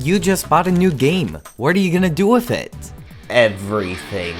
You just bought a new game. What are you gonna do with it? Everything.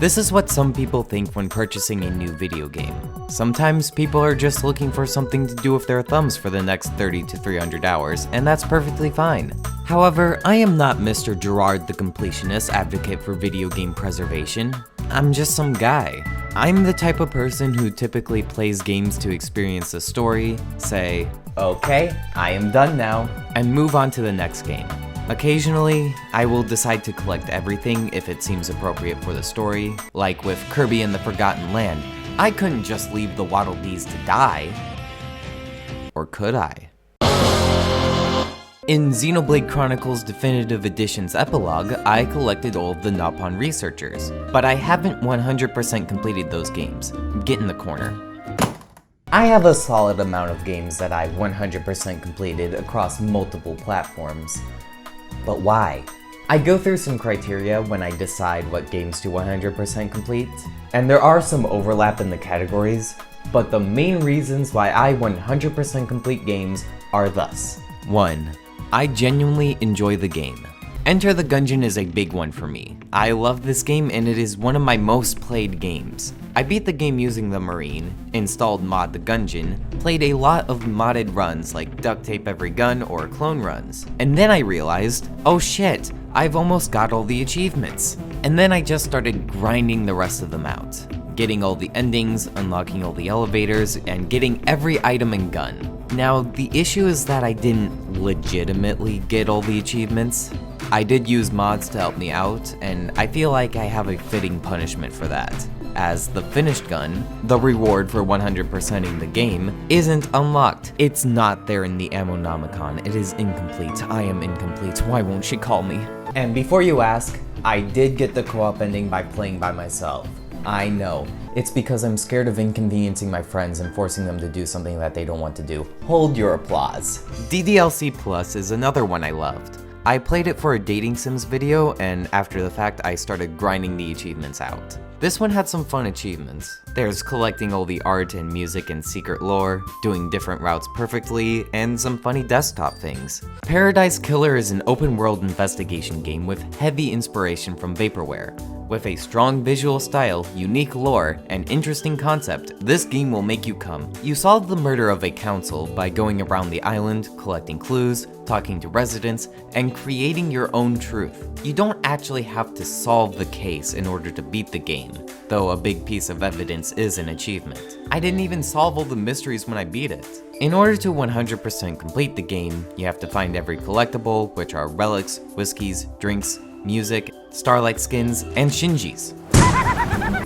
This is what some people think when purchasing a new video game. Sometimes people are just looking for something to do with their thumbs for the next 30 to 300 hours, and that's perfectly fine. However, I am not Mr. Gerard the completionist advocate for video game preservation. I'm just some guy. I'm the type of person who typically plays games to experience the story, say, Okay, I am done now. and move on to the next game. Occasionally, I will decide to collect everything if it seems appropriate for the story, like with Kirby and the Forgotten Land. I couldn't just leave the Waddle Dees to die. Or could I? In Xenoblade Chronicles Definitive Edition's epilogue, I collected all of the Nopon researchers, but I haven't 100% completed those games. Get in the corner. I have a solid amount of games that I've 100% completed across multiple platforms. But why? I go through some criteria when I decide what games to 100% complete, and there are some overlap in the categories, but the main reasons why I 100% complete games are thus. 1. I genuinely enjoy the game. Enter the Gungeon is a big one for me. I love this game and it is one of my most played games. I beat the game using the Marine, installed mod the Gungeon, played a lot of modded runs like duct tape every gun or clone runs, and then I realized, oh shit, I've almost got all the achievements. And then I just started grinding the rest of them out. Getting all the endings, unlocking all the elevators, and getting every item and gun. Now, the issue is that I didn't legitimately get all the achievements. I did use mods to help me out, and I feel like I have a fitting punishment for that. As the finished gun, the reward for 100%ing the game, isn't unlocked. It's not there in the Ammonomicon. It is incomplete. I am incomplete. Why won't she call me? And before you ask, I did get the co-op ending by playing by myself. I know. It's because I'm scared of inconveniencing my friends and forcing them to do something that they don't want to do. Hold your applause. DDLC Plus is another one I loved. I played it for a dating sims video, and after the fact I started grinding the achievements out. This one had some fun achievements. There's collecting all the art and music and secret lore, doing different routes perfectly, and some funny desktop things. Paradise Killer is an open world investigation game with heavy inspiration from Vaporware. With a strong visual style, unique lore, and interesting concept, this game will make you come. You solve the murder of a council by going around the island, collecting clues, talking to residents, and creating your own truth. You don't actually have to solve the case in order to beat the game, though a big piece of evidence is an achievement. I didn't even solve all the mysteries when I beat it. In order to 100% complete the game, you have to find every collectible, which are relics, whiskeys, drinks, music, Starlight skins, and Shinjis.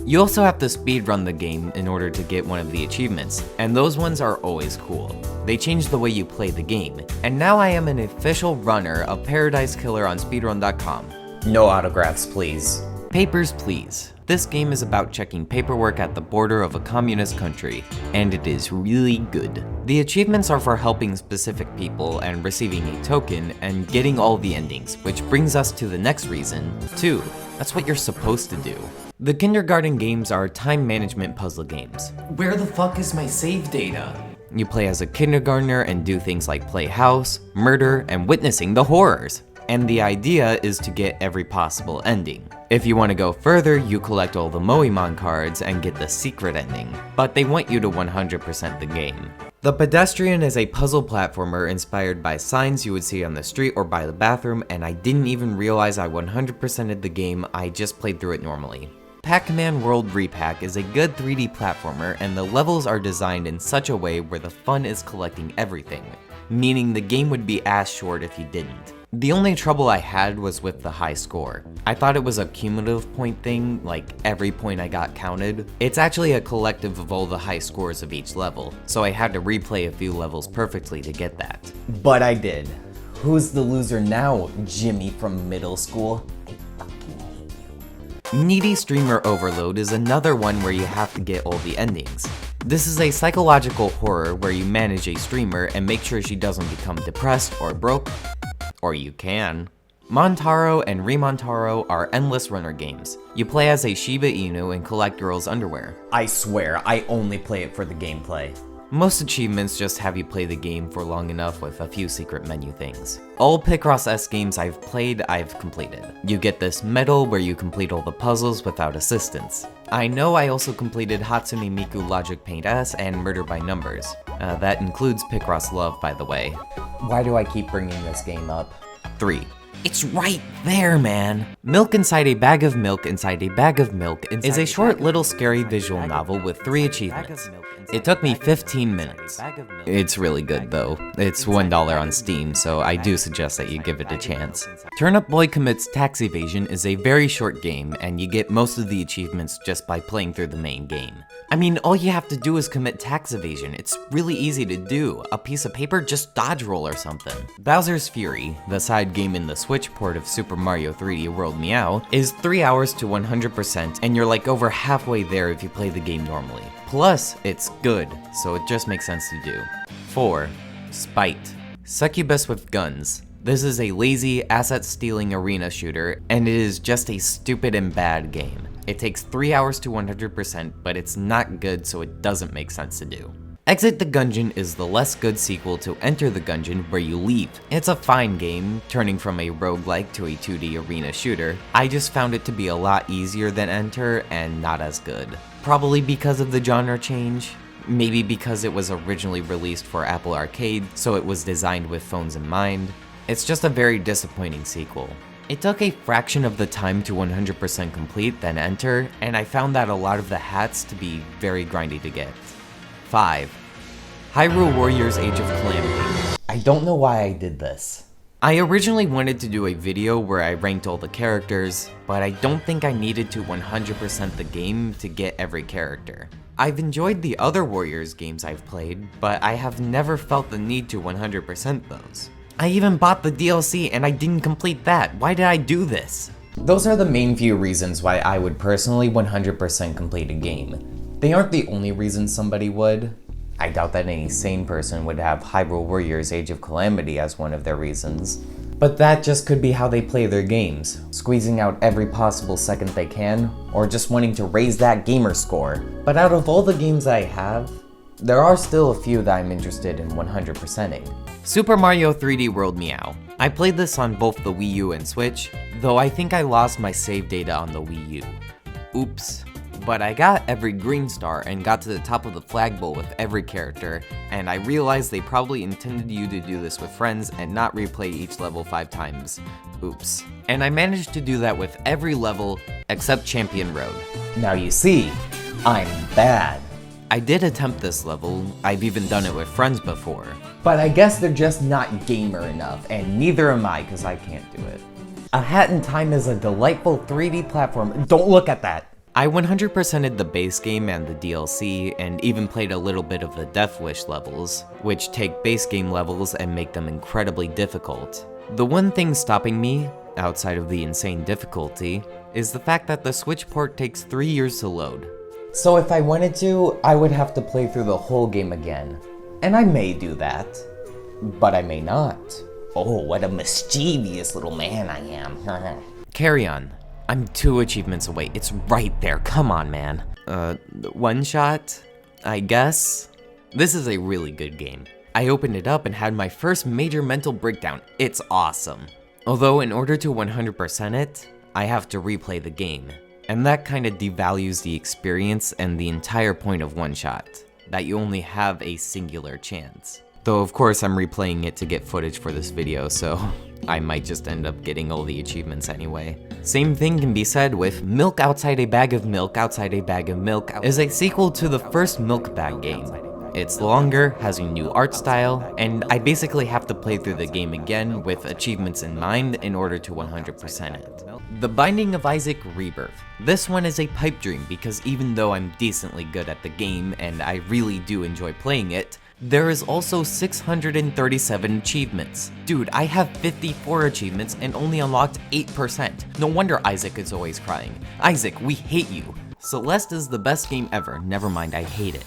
You also have to speedrun the game in order to get one of the achievements, and those ones are always cool. They change the way you play the game, and now I am an official runner of Paradise Killer on speedrun.com. No autographs, please. Papers, please. This game is about checking paperwork at the border of a communist country, and it is really good. The achievements are for helping specific people and receiving a token and getting all the endings, which brings us to the next reason, 2. That's what you're supposed to do. The kindergarten games are time management puzzle games. Where the fuck is my save data? You play as a kindergartner and do things like play house, murder, and witnessing the horrors. And the idea is to get every possible ending. If you want to go further, you collect all the Moemon cards and get the secret ending, but they want you to 100% the game. The Pedestrian is a puzzle platformer inspired by signs you would see on the street or by the bathroom, and I didn't even realize I 100%ed the game, I just played through it normally. Pac-Man World Re-Pac is a good 3D platformer, and the levels are designed in such a way where the fun is collecting everything. meaning the game would be as short if you didn't. The only trouble I had was with the high score. I thought it was a cumulative point thing, like every point I got counted. It's actually a collective of all the high scores of each level, so I had to replay a few levels perfectly to get that. But I did. Who's the loser now, Jimmy from middle school? Needy Streamer Overload is another one where you have to get all the endings. This is a psychological horror where you manage a streamer and make sure she doesn't become depressed or broke, or you can. Montaro and ReMontaro are endless runner games. You play as a Shiba Inu and collect girls' underwear. I swear, I only play it for the gameplay. Most achievements just have you play the game for long enough with a few secret menu things. All Picross S games I've played, I've completed. You get this medal where you complete all the puzzles without assistance. I know I also completed Hatsune Miku Logic Paint S and Murder by Numbers. That includes Picross Love, by the way. Why do I keep bringing this game up? 3. It's right there, man! Milk Inside a Bag of Milk Inside a Bag of Milk is a short little scary visual novel with 3 achievements. It took me 15 minutes. It's really good though. It's $1 on Steam, so I do suggest that you give it a chance. Turnip Boy Commits Tax Evasion is a very short game, and you get most of the achievements just by playing through the main game. I mean, all you have to do is commit tax evasion. It's really easy to do. A piece of paper, just dodge roll or something. Bowser's Fury, the side game in the Switch port of Super Mario 3D World Meow, is 3 hours to 100%, and you're like over halfway there if you play the game normally. Plus, it's good, so it just makes sense to do. 4. Spite. Succubus with Guns. This is a lazy, asset-stealing arena shooter, and it is just a stupid and bad game. It takes 3 hours to 100%, but it's not good, so it doesn't make sense to do. Exit the Gungeon is the less good sequel to Enter the Gungeon, where you leave. It's a fine game, turning from a roguelike to a 2D arena shooter. I just found it to be a lot easier than Enter, and not as good. Probably because of the genre change. Maybe because it was originally released for Apple Arcade, so it was designed with phones in mind. It's just a very disappointing sequel. It took a fraction of the time to 100% complete than Enter, and I found that a lot of the hats to be very grindy to get. 5. Hyrule Warriors Age of Calamity. I don't know why I did this. I originally wanted to do a video where I ranked all the characters, but I don't think I needed to 100% the game to get every character. I've enjoyed the other Warriors games I've played, but I have never felt the need to 100% those. I even bought the DLC and I didn't complete that. Why did I do this? Those are the main few reasons why I would personally 100% complete a game. They aren't the only reasons somebody would. I doubt that any sane person would have Hyrule Warriors Age of Calamity as one of their reasons. But that just could be how they play their games, squeezing out every possible second they can, or just wanting to raise that gamer score. But out of all the games I have, there are still a few that I'm interested in 100%ing. Super Mario 3D World Meow. I played this on both the Wii U and Switch, though I think I lost my save data on the Wii U. Oops. But I got every green star and got to the top of the flagpole with every character, and I realized they probably intended you to do this with friends and not replay each level 5 times. Oops. And I managed to do that with every level except Champion Road. Now you see, I'm bad. I did attempt this level, I've even done it with friends before. But I guess they're just not gamer enough, and neither am I, because I can't do it. A Hat in Time is a delightful 3D platform. Don't look at that! I 100%ed the base game and the DLC, and even played a little bit of the Death Wish levels, which take base game levels and make them incredibly difficult. The one thing stopping me, outside of the insane difficulty, is the fact that the Switch port takes 3 years to load. So if I wanted to, I would have to play through the whole game again. And I may do that, but I may not. Oh, what a mischievous little man I am. Carry on. I'm 2 achievements away. It's right there. Come on, man. One shot? I guess? This is a really good game. I opened it up and had my first major mental breakdown. It's awesome. Although in order to 100% it, I have to replay the game. And that kind of devalues the experience and the entire point of one shot, that you only have a singular chance. Though of course I'm replaying it to get footage for this video, so I might just end up getting all the achievements anyway. Same thing can be said with Milk Outside a Bag of Milk Outside a Bag of Milk is a sequel to the first Milk Bag game. It's longer, has a new art style, and I basically have to play through the game again with achievements in mind in order to 100% it. The Binding of Isaac Rebirth. This one is a pipe dream because even though I'm decently good at the game and I really do enjoy playing it, there is also 637 achievements. Dude, I have 54 achievements and only unlocked 8%. No wonder Isaac is always crying. Isaac, we hate you. Celeste is the best game ever, never mind, I hate it.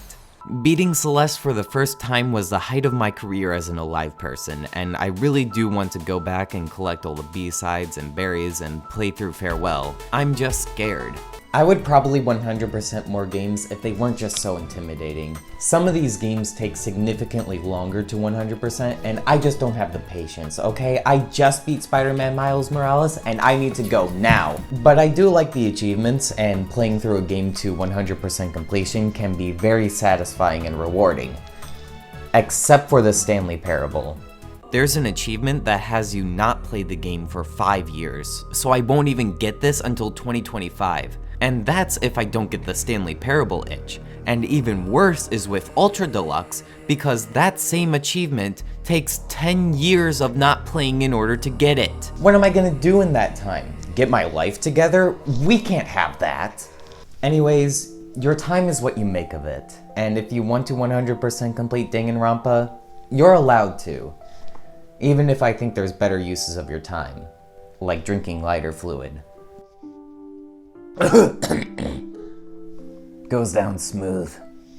Beating Celeste for the first time was the height of my career as an Alive person, and I really do want to go back and collect all the B-sides and berries and play through Farewell. I'm just scared. I would probably 100% more games if they weren't just so intimidating. Some of these games take significantly longer to 100% and I just don't have the patience, okay? I just beat Spider-Man Miles Morales and I need to go now. But I do like the achievements, and playing through a game to 100% completion can be very satisfying and rewarding. Except for the Stanley Parable. There's an achievement that has you not played the game for 5 years, so I won't even get this until 2025. And that's if I don't get the Stanley Parable itch. And even worse is with Ultra Deluxe, because that same achievement takes 10 years of not playing in order to get it. What am I gonna do in that time? Get my life together? We can't have that. Anyways, your time is what you make of it. And if you want to 100% complete Danganronpa, you're allowed to. Even if I think there's better uses of your time, like drinking lighter fluid. Goes down smooth.